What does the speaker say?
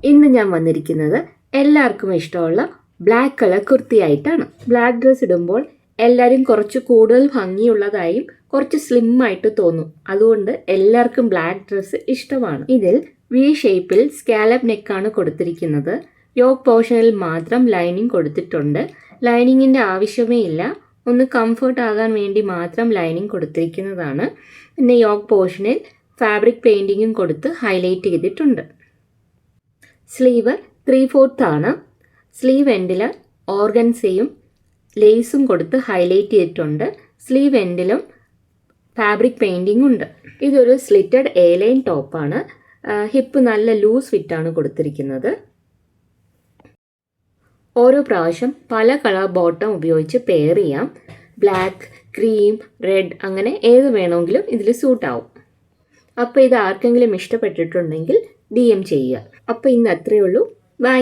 ഇന്ന് ഞാൻ വന്നിരിക്കുന്നത് എല്ലാവർക്കും ഇഷ്ടമുള്ള ബ്ലാക്ക് കളർ കുർത്തിയായിട്ടാണ്. ബ്ലാക്ക് ഡ്രസ് ഇടുമ്പോൾ എല്ലാവരും കുറച്ച് കൂടുതൽ ഭംഗിയുള്ളതായും കുറച്ച് സ്ലിം ആയിട്ട് തോന്നും. അതുകൊണ്ട് എല്ലാവർക്കും ബ്ലാക്ക് ഡ്രസ്സ് ഇഷ്ടമാണ്. ഇതിൽ വി ഷേപ്പിൽ സ്കാലപ്പ് നെക്കാണ് കൊടുത്തിരിക്കുന്നത്. യോക്ക് പോർഷനിൽ മാത്രം ലൈനിങ് കൊടുത്തിട്ടുണ്ട്. ലൈനിങ്ങിൻ്റെ ആവശ്യമേ ഇല്ല, ഒന്ന് കംഫർട്ട് ആകാൻ വേണ്ടി മാത്രം ലൈനിങ് കൊടുത്തിരിക്കുന്നതാണ്. പിന്നെ യോക്ക് പോർഷനിൽ ഫാബ്രിക് പെയിൻറ്റിങ്ങും കൊടുത്ത് ഹൈലൈറ്റ് ചെയ്തിട്ടുണ്ട്. സ്ലീവ് 3/4 ആണ്. സ്ലീവ് എൻഡിൽ ഓർഗൻസയും ലേസും കൊടുത്ത് ഹൈലൈറ്റ് ചെയ്തിട്ടുണ്ട്. സ്ലീവ് എൻഡിലും ഫാബ്രിക് പെയിൻറ്റിംഗ് ഉണ്ട്. ഇതൊരു സ്ലിറ്റഡ് എ ലൈൻ ടോപ്പാണ്. ഹിപ്പ് നല്ല ലൂസ് ഫിറ്റാണ് കൊടുത്തിരിക്കുന്നത്. ഓരോ പ്രാവശ്യം പല കളർ ബോട്ടം ഉപയോഗിച്ച് പെയർ ചെയ്യാം. ബ്ലാക്ക്, ക്രീം, റെഡ് അങ്ങനെ ഏത് വേണമെങ്കിലും ഇതിൽ സൂട്ടാവും. അപ്പോൾ ഇത് ആർക്കെങ്കിലും ഇഷ്ടപ്പെട്ടിട്ടുണ്ടെങ്കിൽ DM ചെയ്യുക. അപ്പോൾ ഇന്ന് അത്രയേ ഉള്ളൂ. ബൈ.